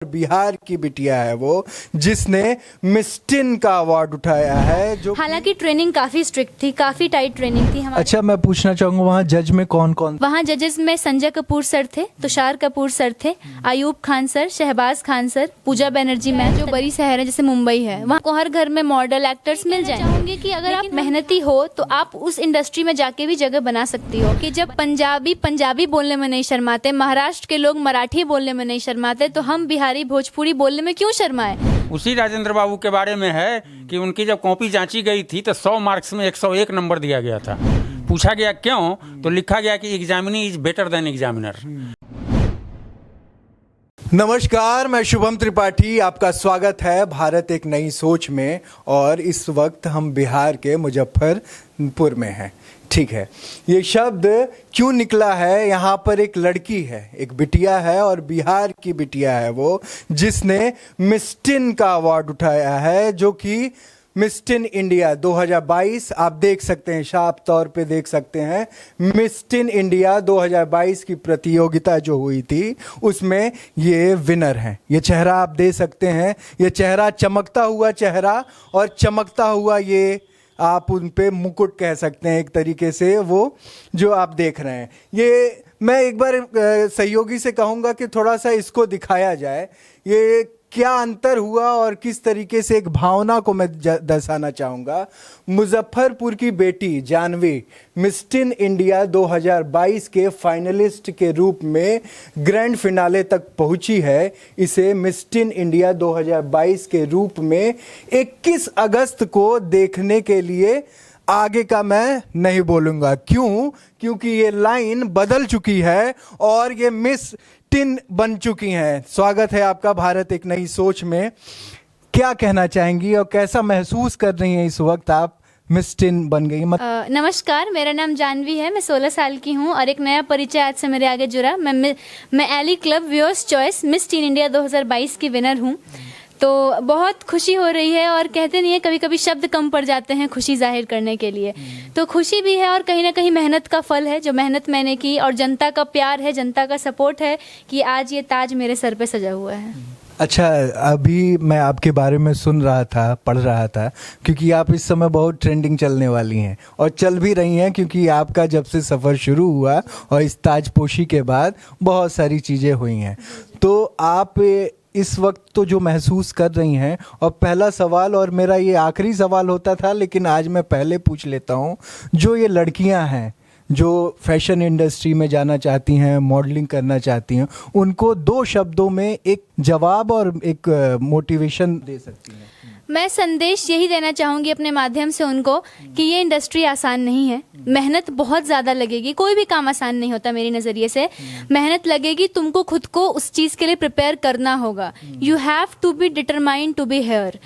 बिहार की बिटिया है वो, जिसने मिस्टिन का अवार्ड उठाया है। जो हालांकि ट्रेनिंग काफी स्ट्रिक्ट थी, काफी टाइट ट्रेनिंग थी हमारी। अच्छा, मैं पूछना चाहूंगा वहाँ जज में कौन कौन? वहाँ जजेस में संजय कपूर सर थे, तुषार कपूर सर थे, आयूब खान सर, शहबाज खान सर, पूजा बनर्जी मैम। जो बड़ी शहर है जैसे मुंबई है, वहाँ को हर घर में मॉडल एक्टर्स मिल जाएंगे। चाहूंगी कि अगर आप मेहनती हो तो आप उस इंडस्ट्री में जाके भी जगह बना सकती हो। कि जब पंजाबी बोलने में नहीं शर्माते, महाराष्ट्र के लोग मराठी बोलने में नहीं शर्माते, तो हम बिहारी भोजपुरी बोलने में क्यों शर्माए। उसी राजेंद्र बाबू के बारे में है कि उनकी जब कॉपी जांची गई थी तो 100 मार्क्स में 101 नंबर दिया गया था। पूछा गया क्यों, तो लिखा गया कि examinee is better than examiner. नमस्कार, मैं शुभम त्रिपाठी, आपका स्वागत है भारत एक नई सोच में। और इस वक्त हम बिहार के मुजफ्फरपुर में हैं। ठीक है, ये शब्द क्यों निकला है? यहाँ पर एक लड़की है, एक बिटिया है, और बिहार की बिटिया है वो, जिसने मिस्टिन का अवार्ड उठाया है, जो कि मिस्टिन इंडिया 2022 आप देख सकते हैं, साफ तौर पे देख सकते हैं। मिस्टिन इंडिया 2022 की प्रतियोगिता जो हुई थी उसमें ये विनर हैं। ये चेहरा आप दे सकते हैं, ये चेहरा चमकता हुआ चेहरा, और चमकता हुआ ये आप उन पे मुकुट कह सकते हैं एक तरीके से, वो जो आप देख रहे हैं। ये मैं एक बार सहयोगी से कहूँगा कि थोड़ा सा इसको दिखाया जाए, ये क्या अंतर हुआ और किस तरीके से एक भावना को मैं दर्शाना चाहूँगा। मुजफ्फरपुर की बेटी जानवी मिस्टिन इंडिया 2022 के फाइनलिस्ट के रूप में ग्रैंड फिनाले तक पहुंची है। इसे मिस्टिन इंडिया 2022 के रूप में 21 अगस्त को देखने के लिए आगे का मैं नहीं बोलूँगा। क्यों? क्योंकि ये लाइन बदल चुकी है और ये मिस टिन बन चुकी हैं। स्वागत है आपका भारत एक नई सोच में। क्या कहना चाहेंगी और कैसा महसूस कर रही हैं इस वक्त आप मिस टिन बन गई? नमस्कार, मेरा नाम जानवी है, मैं 16 साल की हूँ और एक नया परिचय आज से मेरे आगे जुड़ा। मैं Elly club viewers choice miss teen India 2022 की विनर हूँ। तो बहुत खुशी हो रही है, और कहते नहीं है कभी कभी शब्द कम पड़ जाते हैं खुशी जाहिर करने के लिए। तो खुशी भी है और कहीं ना कहीं मेहनत का फल है, जो मेहनत मैंने की, और जनता का प्यार है, जनता का सपोर्ट है कि आज ये ताज मेरे सर पे सजा हुआ है। अच्छा, अभी मैं आपके बारे में सुन रहा था, पढ़ रहा था, क्योंकि आप इस समय बहुत ट्रेंडिंग चलने वाली हैं और चल भी रही हैं, क्योंकि आपका जब से सफ़र शुरू हुआ और इस ताजपोशी के बाद बहुत सारी चीज़ें हुई हैं। तो आप इस वक्त तो जो महसूस कर रही हैं, और पहला सवाल, और मेरा ये आखिरी सवाल होता था लेकिन आज मैं पहले पूछ लेता हूँ, जो ये लड़कियाँ हैं जो फैशन इंडस्ट्री में जाना चाहती हैं, मॉडलिंग करना चाहती हैं, उनको 2 शब्दों में एक जवाब और एक मोटिवेशन दे सकती हैं? मैं संदेश यही देना चाहूँगी अपने माध्यम से उनको कि ये इंडस्ट्री आसान नहीं है, मेहनत बहुत ज़्यादा लगेगी। कोई भी काम आसान नहीं होता मेरे नज़रिए से। मेहनत लगेगी, तुमको खुद को उस चीज़ के लिए प्रिपेयर करना होगा। You have to be determined to be here.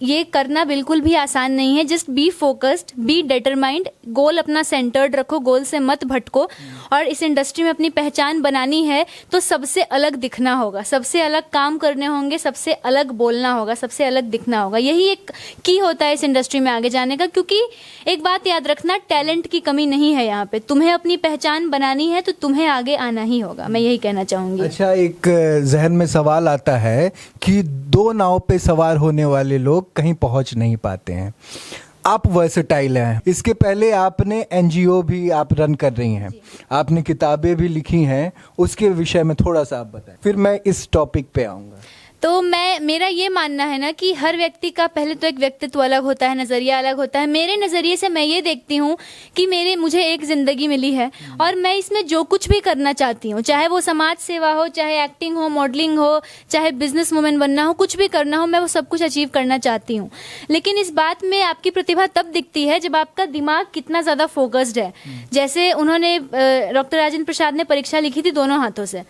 ये करना बिल्कुल भी आसान नहीं है। Just be focused, be determined, goal अपना सेंटर्ड रखो, गोल से मत भटको। और इस इंडस्ट्री में अपनी पहचान बनानी है तो सबसे अलग दिखना होगा, सबसे अलग काम करने होंगे, सबसे अलग बोलना होगा, सबसे अलग दिखना होगा। यही एक की होता है इस इंडस्ट्री में आगे जाने का। क्योंकि एक बात याद रखना, टैलेंट की कमी नहीं है यहाँ पे। तुम्हें अपनी पहचान बनानी है तो तुम्हें आगे आना ही होगा। मैं यही कहना चाहूंगी। अच्छा, एक जहन में सवाल आता है कि 2 नाव पे सवार होने वाले लोग कहीं पहुंच नहीं पाते हैं। आप वर्सेटाइल हैं। इसके पहले आपने एनजीओ भी आप रन कर रही हैं, आपने किताबें भी लिखी हैं, उसके विषय में थोड़ा सा आप बताएं, फिर मैं इस टॉपिक पे आऊँगा। तो मेरा ये मानना है ना कि हर व्यक्ति का पहले तो एक व्यक्तित्व अलग होता है, नज़रिया अलग होता है। मेरे नज़रिए से मैं ये देखती हूँ कि मुझे एक ज़िंदगी मिली है और मैं इसमें जो कुछ भी करना चाहती हूँ, चाहे वो समाज सेवा हो, चाहे एक्टिंग हो, मॉडलिंग हो, चाहे बिजनेस वुमेन बनना हो, कुछ भी करना हो, मैं वो सब कुछ अचीव करना चाहती हूँ। लेकिन इस बात में आपकी प्रतिभा तब दिखती है जब आपका दिमाग कितना ज़्यादा फोकस्ड है। जैसे उन्होंने डॉक्टर राजेंद्र प्रसाद ने परीक्षा लिखी थी दोनों हाथों से,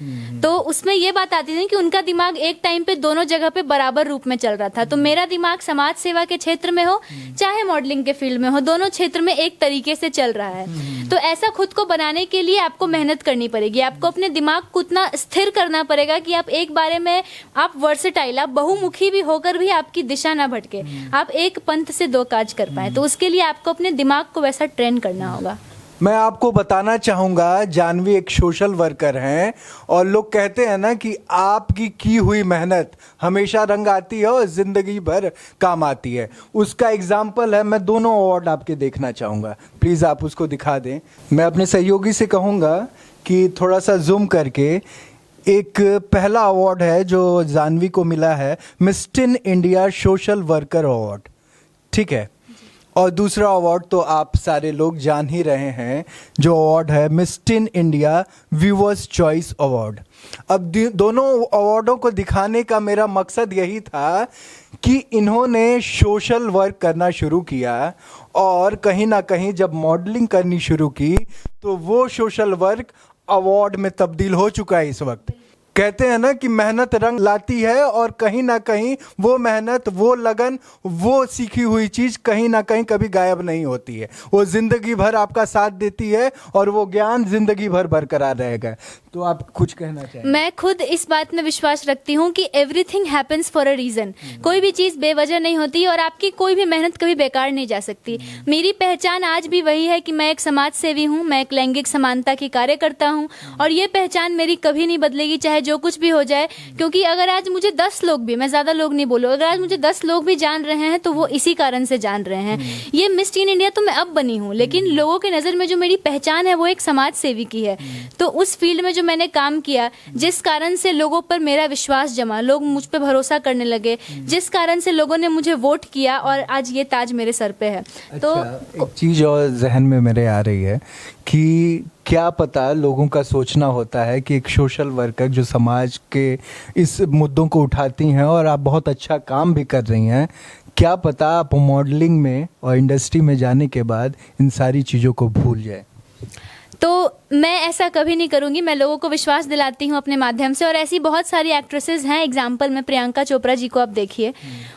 तो उसमें ये बात आती थी कि उनका दिमाग एक टाइम पे दोनों जगह पे बराबर रूप में चल रहा था। तो मेरा दिमाग समाज सेवा के क्षेत्र में हो चाहे मॉडलिंग के फील्ड में हो, दोनों क्षेत्र में एक तरीके से चल रहा है। तो ऐसा खुद को बनाने के लिए आपको मेहनत करनी पड़ेगी। आपको अपने दिमाग को उतना स्थिर करना पड़ेगा कि आप एक बारे में आप वर्सेटाइल, आप बहुमुखी भी होकर भी आपकी दिशा ना भटके, आप एक पंथ से 2 काज कर पाए। तो उसके लिए आपको अपने दिमाग को वैसा ट्रेन करना होगा। मैं आपको बताना चाहूँगा, जानवी एक सोशल वर्कर हैं और लोग कहते हैं ना कि आपकी की हुई मेहनत हमेशा रंग आती है और ज़िंदगी भर काम आती है। उसका एग्जाम्पल है, मैं दोनों अवार्ड आपके देखना चाहूँगा, प्लीज़ आप उसको दिखा दें। मैं अपने सहयोगी से कहूँगा कि थोड़ा सा जूम करके, एक पहला अवार्ड है जो जानवी को मिला है, miss teen India social worker award, ठीक है। और दूसरा अवार्ड तो आप सारे लोग जान ही रहे हैं, जो अवार्ड है miss teen India viewers choice award. अब दोनों अवार्डों को दिखाने का मेरा मकसद यही था कि इन्होंने सोशल वर्क करना शुरू किया और कहीं ना कहीं जब मॉडलिंग करनी शुरू की तो वो सोशल वर्क अवार्ड में तब्दील हो चुका है इस वक्त। कहते हैं ना कि मेहनत रंग लाती है और कहीं ना कहीं वो मेहनत, वो लगन, वो सीखी हुई चीज़ कहीं ना कहीं कभी गायब नहीं होती है। वो ज़िंदगी भर आपका साथ देती है और वो ज्ञान ज़िंदगी भर बरकरार रहेगा। तो आप कुछ कहना चाहेंगे? मैं खुद इस बात में विश्वास रखती हूँ कि everything happens for a reason. कोई भी चीज़ बेवजह नहीं होती और आपकी कोई भी मेहनत कभी बेकार नहीं जा सकती। मेरी पहचान आज भी वही है कि मैं एक समाज सेवी हूँ, मैं एक लैंगिक समानता की कार्यकर्ता हूँ और ये पहचान मेरी कभी नहीं बदलेगी, चाहे जो कुछ भी हो जाए। क्योंकि अगर आज मुझे 10 लोग भी, मैं ज़्यादा लोग नहीं बोलूँ, अगर आज मुझे 10 लोग भी जान रहे हैं तो वो इसी कारण से जान रहे हैं। ये मिस टीन इंडिया तो मैं अब बनी हूँ, लेकिन लोगों के नज़र में जो मेरी पहचान है वो एक समाज सेवी की है। तो उस फील्ड में जो मैंने काम किया, जिस कारण से लोगों पर मेरा विश्वास जमा, लोग मुझ पे भरोसा करने लगे, जिस कारण से लोगों ने मुझे वोट किया और आज ये ताज मेरे सर पे है। तो एक चीज़ और जहन में मेरे आ रही है कि क्या पता लोगों का सोचना होता है कि एक सोशल वर्कर जो समाज के इस मुद्दों को उठाती हैं और आप बहुत अच्छा काम भी कर रही हैं, क्या पता आप मॉडलिंग में और इंडस्ट्री में जाने के बाद इन सारी चीज़ों को भूल जाए। तो मैं ऐसा कभी नहीं करूंगी, मैं लोगों को विश्वास दिलाती हूँ अपने माध्यम से। और ऐसी बहुत सारी एक्ट्रेसेस हैं, एग्जाम्पल में प्रियंका चोपड़ा जी को आप देखिए,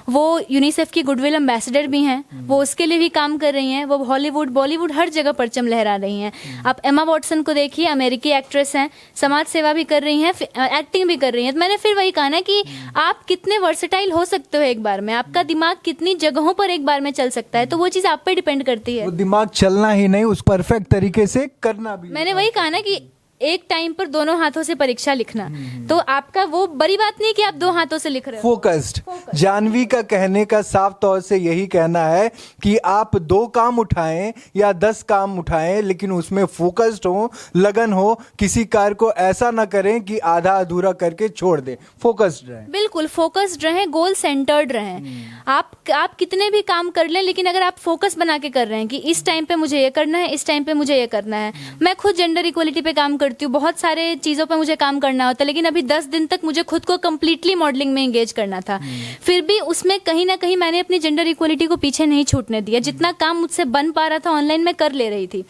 वो यूनिसेफ की गुडविल एम्बेसडर भी हैं, वो उसके लिए भी काम कर रही हैं, वो हॉलीवुड बॉलीवुड हर जगह परचम लहरा रही हैं। आप एमा वॉटसन को देखिए, अमेरिकी एक्ट्रेस हैं, समाज सेवा भी कर रही हैं, एक्टिंग भी कर रही हैं। तो मैंने फिर वही कहा ना कि आप कितने वर्सेटाइल हो सकते हो एक बार में, आपका दिमाग कितनी जगहों पर एक बार में चल सकता है, तो वो चीज़ आप पे डिपेंड करती है। वो दिमाग चलना ही नहीं, उस परफेक्ट तरीके से करना भी। मैंने वही कहा ना कि एक टाइम पर दोनों हाथों से परीक्षा लिखना, तो आपका वो बड़ी बात नहीं कि आप 2 हाथों से लिख रहे हो। फोकस्ड। जानवी का कहने का साफ तौर से यही कहना है कि आप 2 काम उठाएं या 10 काम उठाएं, लेकिन उसमें फोकस्ड हो, लगन हो, किसी कार्य को ऐसा ना करें कि आधा अधूरा करके छोड़ दें। फोकस्ड रहें, बिल्कुल फोकस्ड रहें, गोल सेंटर्ड रहें। आप कितने भी काम कर लें, लेकिन अगर आप फोकस बना के कर रहे हैं कि इस टाइम पे मुझे ये करना है, इस टाइम पे मुझे ये करना है। मैं खुद जेंडर इक्वलिटी पे काम करती हूँ, बहुत सारे चीज़ों पे मुझे काम करना होता है, लेकिन अभी 10 दिन तक मुझे खुद को कंप्लीटली मॉडलिंग में एंगेज करना था। फिर भी उसमें कहीं ना कहीं मैंने अपनी जेंडर इक्वलिटी को पीछे नहीं छूटने दिया। जितना काम मुझसे बन पा रहा था ऑनलाइन में कर ले रही थी।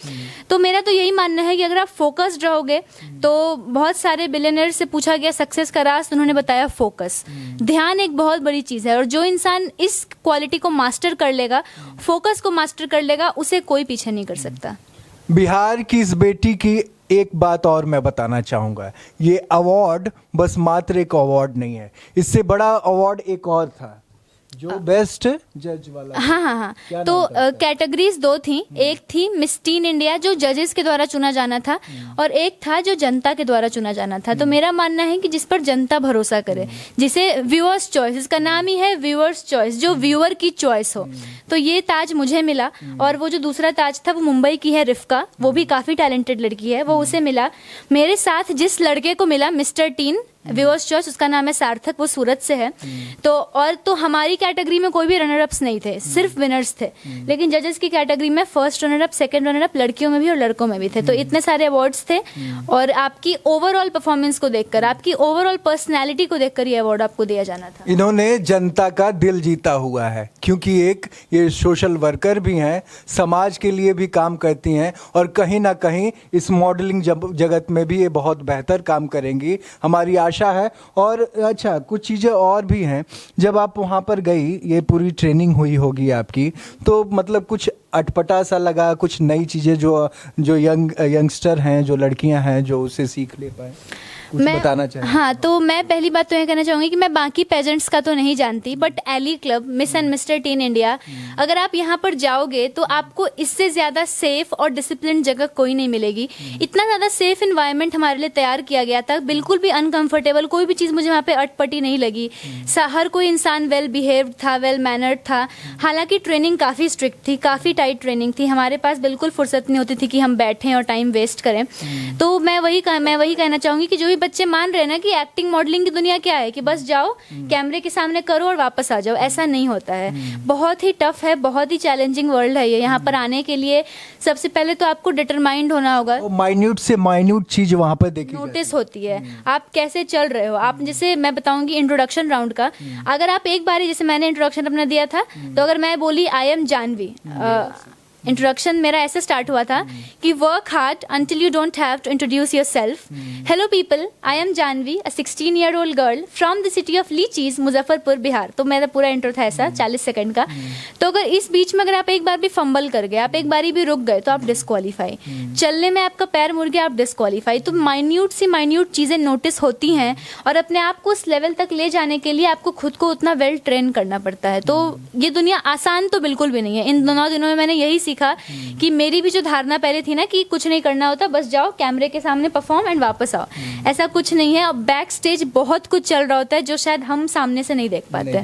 तो मेरा तो यही मानना है कि अगर आप फोकस्ड रहोगे, तो बहुत सारे बिलियनर से पूछा गया सक्सेस का राज, उन्होंने बताया फोकस। ध्यान एक बहुत बड़ी चीज़ है और जो इंसान इस क्वालिटी को मास्टर कर लेगा, फोकस को मास्टर कर लेगा, उसे कोई पीछे नहीं कर सकता। बिहार की इस बेटी की एक बात और मैं बताना चाहूँगा, ये अवार्ड बस मात्र एक अवार्ड नहीं है, इससे बड़ा अवार्ड एक और था जो बेस्ट जज वाला। हाँ। क्या तो नाम था? कैटेगरीज 2 थी। एक थी मिस टीन इंडिया जो जजेस के द्वारा चुना जाना था, और एक था जो जनता के द्वारा चुना जाना था। तो मेरा मानना है कि जिस पर जनता भरोसा करे, जिसे व्यूअर्स चॉइस, इसका नाम ही है व्यूअर्स चॉइस, जो व्यूअर की चॉइस हो, तो ये ताज मुझे मिला। और वो जो दूसरा ताज था वो मुंबई की है रिफ्का, वो भी काफ़ी टैलेंटेड लड़की है, वो उसे मिला। मेरे साथ जिस लड़के को मिला मिस्टर टीन व्यूअर्स चॉइस, उसका नाम है सार्थक, वो सूरत से है। तो हमारी कैटेगरी में कोई भी रनर अप्स नहीं थे, सिर्फ विनर्स थे। लेकिन जजेस की कैटेगरी में first runner up, second runner up लड़कियों में भी और लड़कों में भी थे। तो इतने सारे अवार्ड्स थे और आपकी ओवरऑल परफॉर्मेंस को देखकर, आपकी ओवरऑल पर्सनैलिटी को देखकर ये अवार्ड आपको दिया जाना था। इन्होंने जनता का दिल जीता हुआ है, क्योंकि एक ये सोशल वर्कर भी हैं, समाज के लिए भी काम करती हैं और कहीं ना कहीं इस मॉडलिंग जगत में भी ये बहुत बेहतर काम करेंगी, हमारी आशा है। और अच्छा, कुछ चीज़ें और भी हैं। जब आप वहाँ पर गई, ये पूरी ट्रेनिंग हुई होगी आपकी, तो मतलब कुछ अटपटा सा लगा, कुछ नई चीज़ें जो यंगस्टर हैं, जो लड़कियां हैं, जो उसे सीख ले पाए? कुछ बताना चाहिए? हाँ, तो मैं पहली बात तो ये कहना चाहूँगी कि मैं बाकी पेजेंट्स का तो नहीं जानती, but Elly club, miss and mister teen India, अगर आप यहाँ पर जाओगे तो आपको इससे ज़्यादा सेफ और डिसिप्लिन जगह कोई नहीं मिलेगी। इतना ज़्यादा सेफ इन्वायरमेंट हमारे लिए तैयार किया गया था, बिल्कुल भी अनकंफर्टेबल कोई भी चीज़ मुझे वहाँ पे अटपटी नहीं लगी। हर कोई इंसान वेल बिहेव्ड था, वेल मैनर्ड था। हालांकि ट्रेनिंग काफ़ी स्ट्रिक्ट थी, काफ़ी टाइट ट्रेनिंग थी, हमारे पास बिल्कुल फुर्सत नहीं होती थी कि हम बैठें और टाइम वेस्ट करें। तो मैं वही कहना चाहूँगी कि जो भी बच्चे मान रहे हैं ना कि एक्टिंग मॉडलिंग की दुनिया क्या है कि बस जाओ कैमरे के सामने करो और वापस आ जाओ, ऐसा नहीं होता है। बहुत ही टफ है, बहुत ही चैलेंजिंग वर्ल्ड है ये। यहाँ पर आने के लिए सबसे पहले तो आपको डिटरमाइंड होना होगा। माइन्यूट से माइन्यूट चीज वहाँ पर देखी नोटिस होती है, आप कैसे चल रहे हो। आप जैसे मैं बताऊंगी इंट्रोडक्शन राउंड का, अगर आप एक बार जैसे मैंने इंट्रोडक्शन अपना दिया था, तो अगर मैं बोली आई एम जानवी, इंट्रोडक्शन मेरा ऐसे स्टार्ट हुआ था कि work hard until you don't have to introduce yourself. Hello people, I am Janvi, a 16-year-old girl from the city of lychees, Muzaffarpur, Bihar. तो मेरा पूरा इंट्रो था ऐसा 40 सेकंड का। तो अगर इस बीच में अगर आप एक बार भी फंबल कर गए, आप एक बारी भी रुक गए, तो आप डिस्क्वालीफाई। चलने में आपका पैर मुड़ गया, आप डिस्क्वालीफाई। तो माइन्यूट सी माइन्यूट चीज़ें नोटिस होती हैं, और अपने आप को उस लेवल तक ले जाने के लिए आपको खुद को उतना वेल ट्रेन करना पड़ता है। तो ये दुनिया आसान तो बिल्कुल भी नहीं है। इन 9 दिनों में मैंने यही सीखा कि मेरी भी जो धारणा पहले थी ना कि कुछ नहीं करना होता, बस जाओ कैमरे के सामने परफॉर्म एंड वापस आओ, ऐसा कुछ नहीं है। अब बैक स्टेज बहुत कुछ चल रहा होता है जो शायद हम सामने से नहीं देख पाते।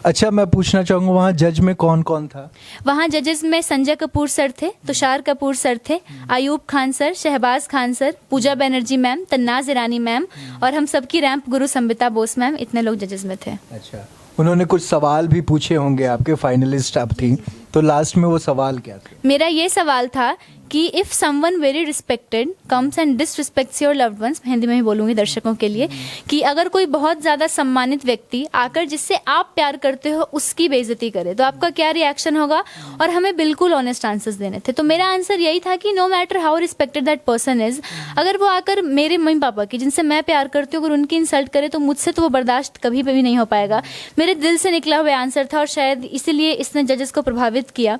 अच्छा, मैं पूछना चाहूंगा वहाँ जज में कौन कौन था? वहाँ जजेस में संजय कपूर सर थे, तुषार कपूर सर थे, आयूब खान सर, शहबाज खान सर, पूजा बनर्जी मैम, तन्नाज ईरानी मैम, और हम सबकी रैंप गुरु संबिता बोस मैम, इतने लोग जजेस में थे। अच्छा, उन्होंने कुछ सवाल भी पूछे होंगे, आपके फाइनलिस्ट आप थी, तो लास्ट में वो सवाल क्या थे? मेरा ये सवाल था कि if someone very respected comes and disrespects your loved ones, Hindi में ही बोलूँगी दर्शकों के लिए, कि अगर कोई बहुत ज़्यादा सम्मानित व्यक्ति आकर जिससे आप प्यार करते हो उसकी बेइज्जती करे, तो आपका क्या रिएक्शन होगा? और हमें बिल्कुल ऑनेस्ट आंसर्स देने थे। तो मेरा आंसर यही था कि no matter how respected that person is, अगर वो आकर मेरे मम्मी पापा की, जिनसे मैं प्यार करती हूँ, अगर उनकी इंसल्ट करे, तो मुझसे तो वो बर्दाश्त कभी भी नहीं हो पाएगा। मेरे दिल से निकला हुआ आंसर था, और शायद इसीलिए इसने जजेस को प्रभावित किया,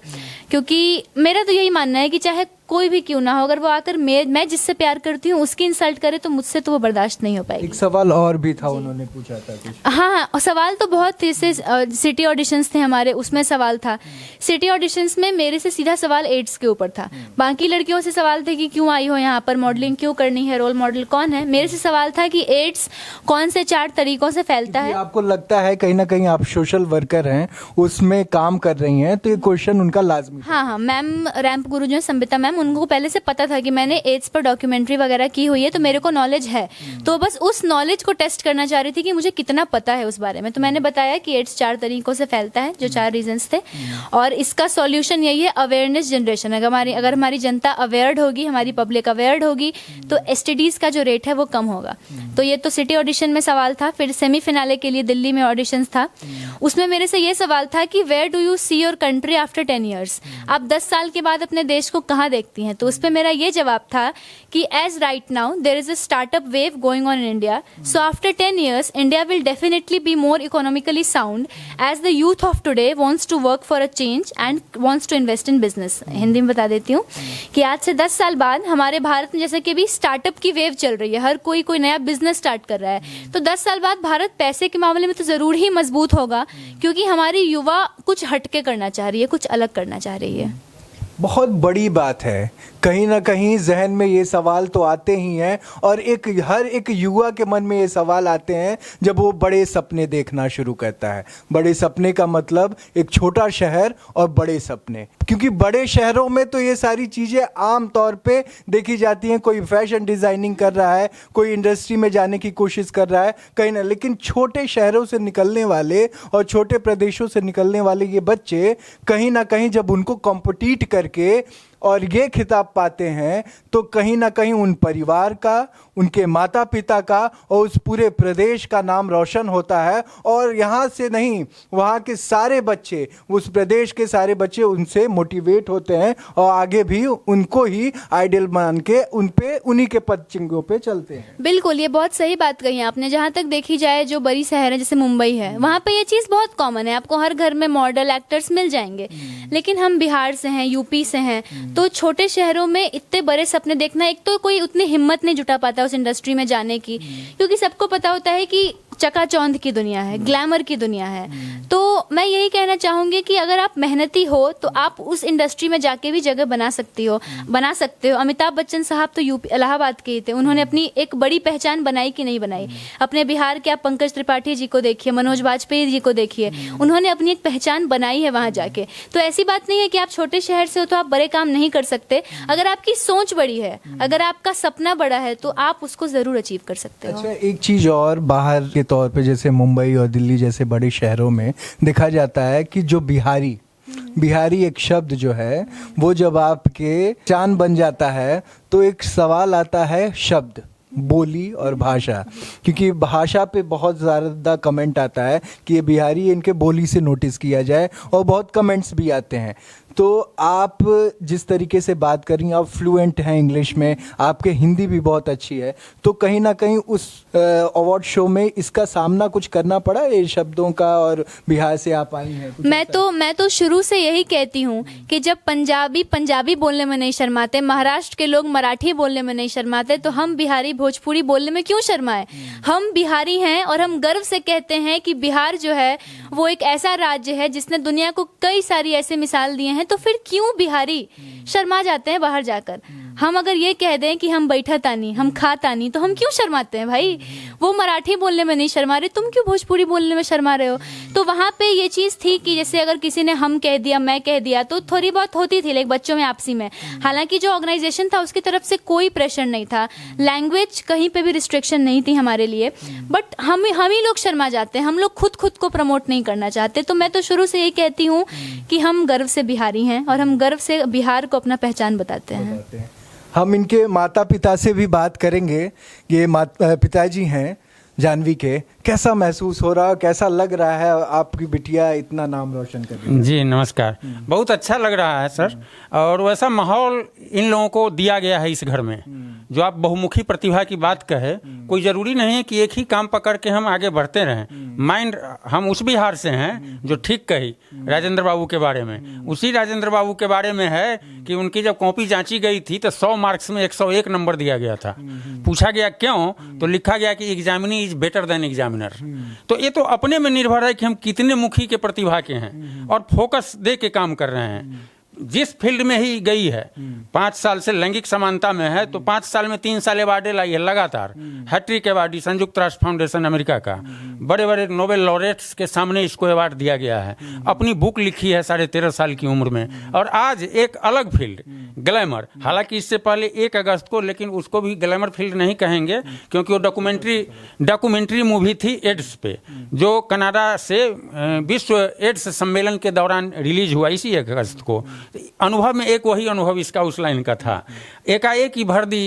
क्योंकि मेरा तो यही मानना है कि चाहे कोई भी क्यों ना हो, अगर वो आकर मैं जिससे प्यार करती हूँ उसकी इंसल्ट करे, तो मुझसे तो वो बर्दाश्त नहीं हो पाएगी। एक सवाल और भी था, उन्होंने पूछा था कुछ। हाँ, और सवाल तो बहुत थे। सिटी ऑडिशंस थे हमारे, उसमें सवाल था। सिटी ऑडिशंस में मेरे से सीधा सवाल एड्स के ऊपर था। बाकी लड़कियों से सवाल थे कि क्यों आई हो यहाँ पर, मॉडलिंग क्यों करनी है, रोल मॉडल कौन है। मेरे से सवाल था कि एड्स कौन से 4 तरीकों से फैलता है। आपको लगता है कहीं ना कहीं आप सोशल वर्कर हैं, उसमें काम कर रही हैं, तो ये क्वेश्चन उनका लाजमी। हाँ, मैम रैंप गुरु जो है संबिता मैम, उनको पहले से पता था कि मैंने एड्स पर डॉक्यूमेंट्री वगैरह की हुई है, तो मेरे को नॉलेज है। तो बस उस नॉलेज को टेस्ट करना चाह रही थी कि मुझे कितना पता है उस बारे में। तो मैंने बताया कि एड्स 4 तरीकों से फैलता है, जो 4 रीजंस थे, और इसका सॉल्यूशन यही है अवेयरनेस जनरेशन। अगर हमारी जनता अवेयर्ड होगी, हमारी पब्लिक अवेयर्ड होगी, तो एसटीडीज का जो रेट है वो कम होगा। तो ये तो सिटी ऑडिशन में सवाल था। फिर सेमीफिनाले के लिए दिल्ली में ऑडिशंस था, उसमें मेरे से ये सवाल था कि where do you see your country after 10 years, आप 10 साल के बाद अपने देश को कहाँ देखती हैं? तो उस पर मेरा ये जवाब था कि as right now there is a startup wave going on in India, so after 10 years India will definitely be more economically sound as the youth of today wants to work for a change and wants to invest in business. Hindi में बता देती हूँ कि आज से 10 साल बाद हमारे भारत में जैसे कि भी स्टार्टअप की वेव चल रही है, हर कोई नया बिजनेस स्टार्ट कर रहा है, तो 10 साल बाद भारत पैसे के मामले में तो जरूर ही मजबूत होगा, क्योंकि हमारी युवा कुछ हटके करना चाह रही है, कुछ अलग करना चाह रही है। बहुत बड़ी बात है, कहीं ना कहीं जहन में ये सवाल तो आते ही हैं, और हर एक युवा के मन में ये सवाल आते हैं जब वो बड़े सपने देखना शुरू करता है। बड़े सपने का मतलब एक छोटा शहर और बड़े सपने, क्योंकि बड़े शहरों में तो ये सारी चीज़ें आम तौर पे देखी जाती हैं। कोई फैशन डिज़ाइनिंग कर रहा है, कोई इंडस्ट्री में जाने की कोशिश कर रहा है कहीं ना, लेकिन छोटे शहरों से निकलने वाले और छोटे प्रदेशों से निकलने वाले ये बच्चे कहीं ना कहीं जब उनको कॉम्पिटिट करके और ये खिताब पाते हैं, तो कहीं ना कहीं उन परिवार का, उनके माता पिता का और उस पूरे प्रदेश का नाम रोशन होता है। और यहाँ से नहीं, वहाँ के सारे बच्चे, उस प्रदेश के सारे बच्चे उनसे मोटिवेट होते हैं और आगे भी उनको ही आइडियल मान के उन्हीं के पद चिन्हों पे चलते हैं। बिल्कुल, ये बहुत सही बात कही आपने। जहाँ तक देखी जाए, जो बड़ी शहर है जैसे मुंबई है, वहाँ पे ये चीज़ बहुत कॉमन है, आपको हर घर में मॉडल एक्टर्स मिल जाएंगे। लेकिन हम बिहार से हैं, यूपी से हैं, तो छोटे शहरों में इतने बड़े सपने देखना, एक तो कोई उतनी हिम्मत नहीं जुटा पाता है उस इंडस्ट्री में जाने की, क्योंकि सबको पता होता है कि चकाचौंध की दुनिया है, ग्लैमर की दुनिया है। तो मैं यही कहना चाहूँगी कि अगर आप मेहनती हो तो आप उस इंडस्ट्री में जाके भी जगह बना सकते हो। अमिताभ बच्चन साहब तो यूपी इलाहाबाद के ही थे, उन्होंने अपनी एक बड़ी पहचान बनाई कि नहीं बनाई। अपने बिहार के आप पंकज त्रिपाठी जी को देखिए, मनोज वाजपेयी जी को देखिए, उन्होंने अपनी एक पहचान बनाई है वहाँ जाके। तो ऐसी बात नहीं है कि आप छोटे शहर से हो तो आप बड़े काम नहीं कर सकते। अगर आपकी सोच बड़ी है, अगर आपका सपना बड़ा है, तो आप उसको जरूर अचीव कर सकते हो। अच्छा, एक चीज और, बाहर के तौर पे जैसे मुंबई और दिल्ली जैसे बड़े शहरों में देखा जाता है कि जो बिहारी एक शब्द जो है वो जब आपके चांद बन जाता है तो एक सवाल आता है शब्द, बोली और भाषा, क्योंकि भाषा पे बहुत ज़्यादा कमेंट आता है कि ये बिहारी, इनके बोली से नोटिस किया जाए, और बहुत कमेंट्स भी आते हैं। तो आप जिस तरीके से बात कर रही हैं, आप फ्लुएंट हैं इंग्लिश में, आपके हिंदी भी बहुत अच्छी है, तो कहीं ना कहीं उस अवार्ड शो में इसका सामना कुछ करना पड़ा ये शब्दों का, और बिहार से आप आई हैं? मैं तो शुरू से यही कहती हूँ कि जब पंजाबी बोलने में नहीं शर्माते, महाराष्ट्र के लोग मराठी बोलने में नहीं शर्माते, तो हम बिहारी भोजपुरी बोलने में क्यों शर्माए? हम बिहारी हैं और हम गर्व से कहते हैं कि बिहार जो है वो एक ऐसा राज्य है जिसने दुनिया को कई सारी ऐसे मिसाल दिए हैं। तो फिर क्यों बिहारी शर्मा जाते हैं बाहर जाकर? हम अगर ये कह दें कि हम बैठा तानी, हम खा तानी, तो हम क्यों शर्माते हैं भाई? वो मराठी बोलने में नहीं शर्मा रहे, तुम क्यों भोजपुरी बोलने में शर्मा रहे हो? तो वहाँ पे ये चीज़ थी कि जैसे अगर किसी ने हम कह दिया, मैं कह दिया, तो थोड़ी बहुत होती थी लाइक बच्चों में आपसी में। हालांकि जो ऑर्गेनाइजेशन था उसकी तरफ से कोई प्रेशर नहीं था, लैंग्वेज कहीं पे भी रिस्ट्रिक्शन नहीं थी हमारे लिए, बट हम ही लोग शर्मा जाते हैं, हम लोग खुद को प्रमोट नहीं करना चाहते। तो मैं तो शुरू से यही कहती हूँ कि हम गर्व से बिहारी हैं और हम गर्व से बिहार को अपना पहचान बताते हैं। हम इनके माता पिता से भी बात करेंगे। ये पिताजी हैं जानवी के, कैसा महसूस हो रहा है, कैसा लग रहा है आपकी बिटिया इतना नाम रोशन कर रही है? जी नमस्कार। बहुत अच्छा लग रहा है सर, और वैसा माहौल इन लोगों को दिया गया है इस घर में। जो आप बहुमुखी प्रतिभा की बात कहे, कोई ज़रूरी नहीं है कि एक ही काम पकड़ के हम आगे बढ़ते रहें। माइंड, हम उस बिहार से हैं जो ठीक कही राजेंद्र बाबू के बारे में। उसी राजेंद्र बाबू के बारे में है कि उनकी जब कॉपी जांची गई थी तो 100 मार्क्स में 101 नंबर दिया गया था। पूछा गया क्यों, तो लिखा गया कि examinee is better than examiner. तो ये तो अपने में निर्भर है कि हम कितने मुखी के प्रतिभा के हैं और फोकस दे के काम कर रहे हैं। जिस फील्ड में ही गई है, 5 साल से लैंगिक समानता में है, तो 5 साल में 3 साल अवार्ड लाई है लगातार। हैट्रिक अवार्ड संयुक्त राष्ट्र फाउंडेशन अमेरिका का, बड़े बड़े नोबेल लॉरेट्स के सामने इसको अवार्ड दिया गया है। अपनी बुक लिखी है 13.5 साल की उम्र में, और आज एक अलग फील्ड ग्लैमर, हालांकि इससे पहले 1 अगस्त को, लेकिन उसको भी ग्लैमर फील्ड नहीं कहेंगे क्योंकि वो डॉक्यूमेंट्री मूवी थी एड्स पे, जो कनाडा से विश्व एड्स सम्मेलन के दौरान रिलीज हुआ इसी 1 अगस्त को। अनुभव में एक वही अनुभव इसका उस लाइन का था। एकाएक ही भर दी,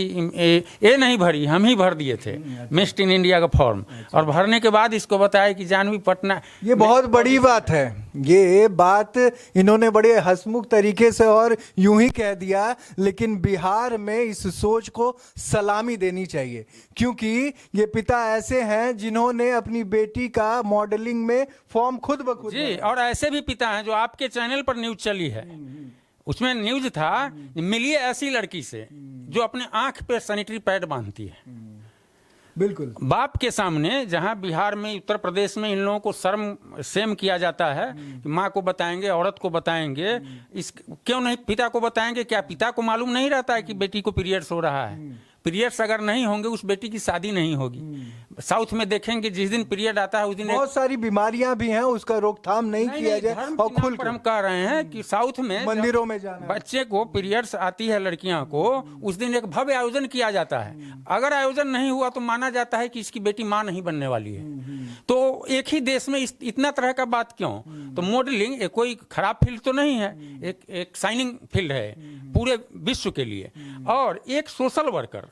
ये नहीं भरी, हम ही भर दिए थे मिस्ट इन इंडिया का फॉर्म, और भरने के बाद इसको बताया कि जानवी पटना। ये बहुत बड़ी बात है, ये बात इन्होंने बड़े हंसमुख तरीके से और यूं ही कह दिया, लेकिन बिहार में इस सोच को सलामी देनी चाहिए, क्योंकि ये पिता ऐसे हैं जिन्होंने अपनी बेटी का मॉडलिंग में फॉर्म खुद ब खुद। जी, और ऐसे भी पिता हैं जो आपके चैनल पर न्यूज चली है, उसमें न्यूज था मिलिए ऐसी लड़की से जो अपने आंख पे सैनिटरी पैड बांधती है। बिल्कुल बाप के सामने, जहां बिहार में, उत्तर प्रदेश में इन लोगों को शर्म सेम किया जाता है कि माँ को बताएंगे, औरत को बताएंगे, इस क्यों नहीं पिता को बताएंगे? क्या पिता को मालूम नहीं रहता है कि बेटी को पीरियड्स हो रहा है? पीरियड्स अगर नहीं होंगे उस बेटी की शादी नहीं होगी। साउथ में देखेंगे जिस दिन पीरियड आता है उस दिन बहुत सारी बीमारियां भी हैं, उसका रोकथाम नहीं किया जाए, और खुल हम कह रहे हैं कि साउथ में मंदिरों में जाना, बच्चे को पीरियड्स आती है लड़कियां को, उस दिन एक भव्य आयोजन किया जाता है। अगर आयोजन नहीं हुआ तो माना जाता है कि इसकी बेटी माँ नहीं बनने वाली है। तो एक ही देश में इतना तरह का बात क्यों? तो मॉडलिंग कोई खराब फील्ड तो नहीं है, एक शाइनिंग फील्ड है पूरे विश्व के लिए। और एक सोशल वर्कर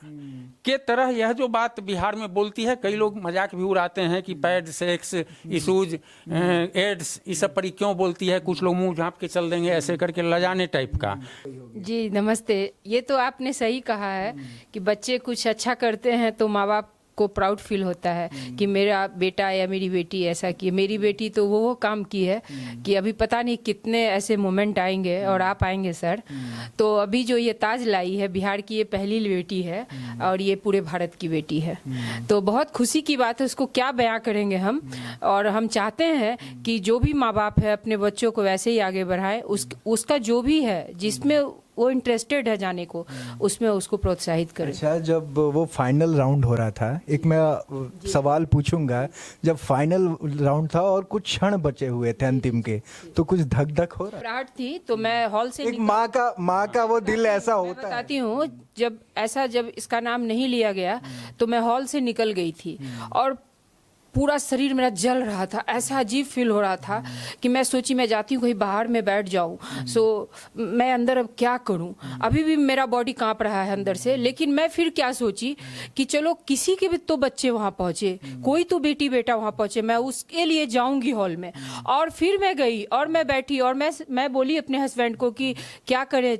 के तरह यह जो बात बिहार में बोलती है, कई लोग मजाक भी उड़ाते हैं कि पैड, सेक्स इशूज, एड्स, इस सब पर क्यों बोलती है, कुछ लोग मुंह झाँप के चल देंगे ऐसे करके लजाने टाइप का। जी नमस्ते। ये तो आपने सही कहा है कि बच्चे कुछ अच्छा करते हैं तो माँ बाप को प्राउड फील होता है कि मेरा बेटा या मेरी बेटी ऐसा की, मेरी बेटी तो वो काम की है कि अभी पता नहीं कितने ऐसे मोमेंट आएंगे और आप आएंगे सर। तो अभी जो ये ताज लाई है, बिहार की ये पहली बेटी है और ये पूरे भारत की बेटी है, तो बहुत खुशी की बात है। उसको क्या बयां करेंगे हम, और हम चाहते हैं कि जो भी माँ बाप है अपने बच्चों को वैसे ही आगे बढ़ाए, उसका जो भी है जिसमें वो इंटरेस्टेड है जाने को, उसमें उसको प्रोत्साहित करें। अच्छा, जब वो फाइनल राउंड हो रहा था, एक मैं सवाल पूछूंगा, जब फाइनल राउंड था और कुछ क्षण बचे हुए थे अंतिम के, तो कुछ धक धक हो रहा? घबराहट थी, तो मैं हॉल से एक माँ का वो दिल ऐसा मैं होता है। बताती हूँ, जब इसका नाम नहीं लिया गया तो मैं हॉल से निकल गई थी और पूरा शरीर मेरा जल रहा था, ऐसा अजीब फील हो रहा था कि मैं सोची मैं जाती हूँ कहीं बाहर में बैठ जाऊँ, मैं अंदर अब क्या करूँ। अभी भी मेरा बॉडी कांप रहा है अंदर से, लेकिन मैं फिर क्या सोची कि चलो किसी के भी तो बच्चे वहाँ पहुँचे, कोई तो बेटी बेटा वहाँ पहुँचे, मैं उसके लिए जाऊँगी हॉल में। और फिर मैं गई और मैं बैठी और मैं बोली अपने हस्बैंड को कि क्या करें,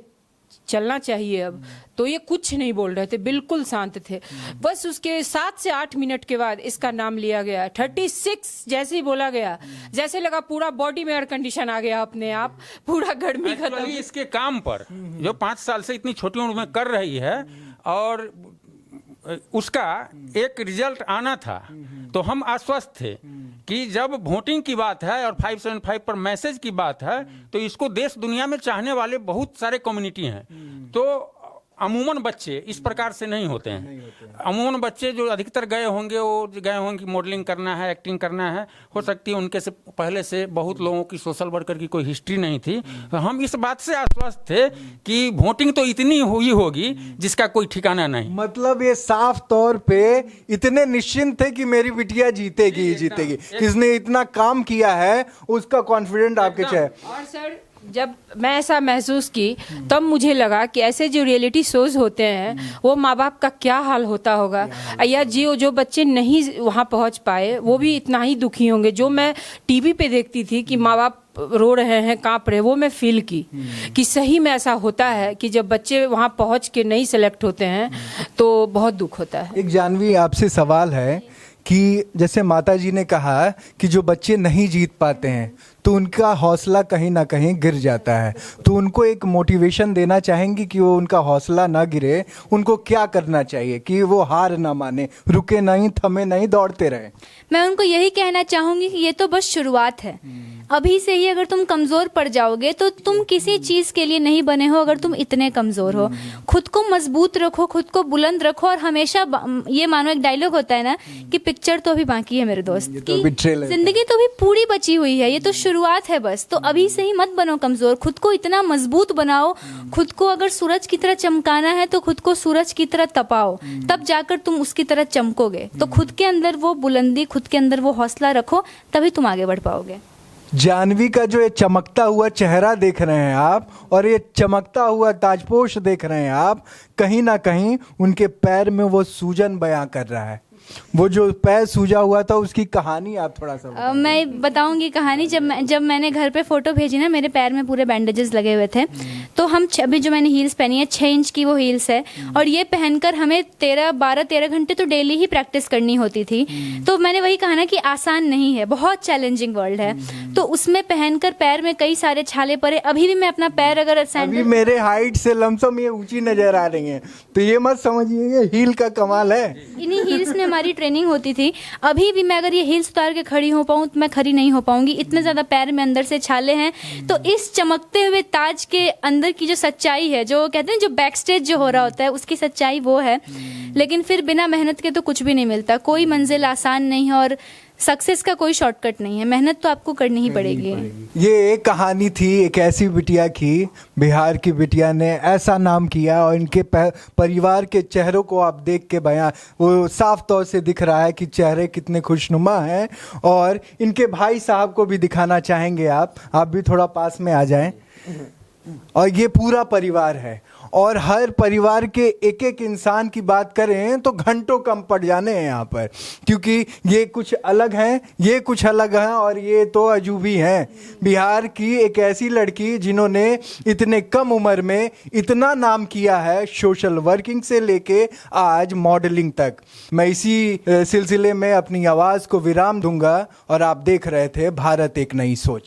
चलना चाहिए अब। तो ये कुछ नहीं बोल रहे थे, बिल्कुल शांत थे। बस उसके 7 से 8 मिनट के बाद इसका नाम लिया गया। 36 जैसे ही बोला गया, जैसे लगा पूरा बॉडी में एयर कंडीशन आ गया अपने आप, पूरा गर्मी खत्म। Actually इसके काम पर जो 5 साल से इतनी छोटी उम्र में कर रही है और उसका एक रिजल्ट आना था, तो हम आश्वस्त थे कि जब वोटिंग की बात है और 575 पर मैसेज की बात है, तो इसको देश दुनिया में चाहने वाले बहुत सारे कम्युनिटी हैं। तो अमूमन बच्चे इस प्रकार से नहीं होते हैं। अमूमन बच्चे जो अधिकतर गए होंगे, वो गए होंगे कि मॉडलिंग करना है, एक्टिंग करना है, हो सकती है उनके से पहले से बहुत लोगों की सोशल वर्कर की कोई हिस्ट्री नहीं थी। तो हम इस बात से आश्वस्त थे कि वोटिंग तो इतनी हुई होगी जिसका कोई ठिकाना नहीं। मतलब ये साफ तौर पे इतने निश्चिंत थे कि मेरी बिटिया जीतेगी ही जीतेगी, किसने इतना काम किया है उसका कॉन्फिडेंट आपके चेहरे। और सर, जब मैं ऐसा महसूस की तब मुझे लगा कि ऐसे जो रियलिटी शोज होते हैं वो माँ बाप का क्या हाल होता होगा, या जो बच्चे नहीं वहाँ पहुँच पाए वो भी इतना ही दुखी होंगे। जो मैं टीवी पे देखती थी कि माँ बाप रो रहे हैं, कांप रहे, वो मैं फील की कि सही में ऐसा होता है कि जब बच्चे वहाँ पहुँच के नहीं सेलेक्ट होते हैं तो बहुत दुख होता है। एक जानवी आपसे सवाल है कि जैसे माता जी ने कहा कि जो बच्चे नहीं जीत पाते हैं तो उनका हौसला कहीं ना कहीं गिर जाता है, तो उनको एक मोटिवेशन देना चाहेंगी कि वो उनका हौसला ना गिरे, उनको क्या करना चाहिए कि वो हार ना माने, रुके नहीं, थमे नहीं, दौड़ते रहे? मैं उनको यही कहना चाहूंगी कि ये तो बस शुरुआत है। अभी से ही अगर तुम कमजोर पड़ जाओगे तो तुम किसी चीज के लिए नहीं बने हो। अगर तुम इतने कमजोर हो, खुद को मजबूत रखो, खुद को बुलंद रखो, और हमेशा ये मानो, एक डायलॉग होता है ना कि पिक्चर तो अभी बाकी है मेरे दोस्त, तो की जिंदगी तो अभी पूरी बची हुई है, ये तो शुरुआत है बस। तो अभी से ही मत बनो कमजोर, खुद को इतना मजबूत बनाओ। खुद को अगर सूरज की तरह चमकाना है तो खुद को सूरज की तरह तपाओ, तब जाकर तुम उसकी तरह चमकोगे। तो खुद के अंदर वो बुलंदी, खुद के अंदर वो हौसला रखो, तभी तुम आगे बढ़ पाओगे। जानवी का जो ये चमकता हुआ चेहरा देख रहे हैं आप, और ये चमकता हुआ ताजपोश देख रहे हैं आप, कहीं ना कहीं उनके पैर में वो सूजन बयां कर रहा है। वो जो पैर सूजा हुआ था उसकी कहानी आप थोड़ा सा मैं बताऊंगी कहानी। जब मैंने घर पे फोटो भेजी ना, मेरे पैर में पूरे बैंडेजेस लगे हुए थे। तो हम अभी जो मैंने हील्स पहनी है 6 इंच की वो हील्स है, और ये पहनकर हमें 12-13 घंटे तो डेली ही प्रैक्टिस करनी होती थी। तो मैंने वही कहा ना कि आसान नहीं है, बहुत चैलेंजिंग वर्ल्ड है। तो उसमें पहनकर पैर में कई सारे छाले पड़े। अभी भी मैं अपना पैर अगर अभी मेरे हाइट से लमसम ये ऊंची नजर आ रही हैं, तो ये मत समझिए हील का कमाल है। इन्हीं हील्स में हमारी ट्रेनिंग होती थी। अभी भी मैं अगर ये हील्स उतार के खड़ी हो पाऊँ तो मैं खड़ी नहीं हो पाऊंगी, इतने ज्यादा पैर में अंदर से छाले हैं। तो इस चमकते हुए ताज के अंदर की जो सच्चाई है, जो कहते हैं जो बैक स्टेज जो हो रहा होता है, उसकी सच्चाई वो है। लेकिन फिर बिना मेहनत के तो कुछ भी नहीं मिलता। कोई मंजिल आसान नहीं है और सक्सेस का कोई शॉर्टकट नहीं है। मेहनत तो आपको करनी ही पड़ेगी। ये एक कहानी थी एक ऐसी बिटिया की, बिहार की बिटिया ने ऐसा नाम किया, और इनके परिवार के चेहरों को आप देख के बयां वो साफ तौर से दिख रहा है कि चेहरे कितने खुशनुमा हैं। और इनके भाई साहब को भी दिखाना चाहेंगे आप भी थोड़ा पास में आ जाएं। और ये पूरा परिवार है, और हर परिवार के एक एक इंसान की बात करें तो घंटों कम पड़ जाने हैं यहाँ पर, क्योंकि ये कुछ अलग हैं, ये कुछ अलग हैं और ये तो अजूबी हैं। बिहार की एक ऐसी लड़की जिन्होंने इतने कम उम्र में इतना नाम किया है, सोशल वर्किंग से लेके आज मॉडलिंग तक। मैं इसी सिलसिले में अपनी आवाज़ को विराम दूंगा और आप देख रहे थे भारत एक नई सोच।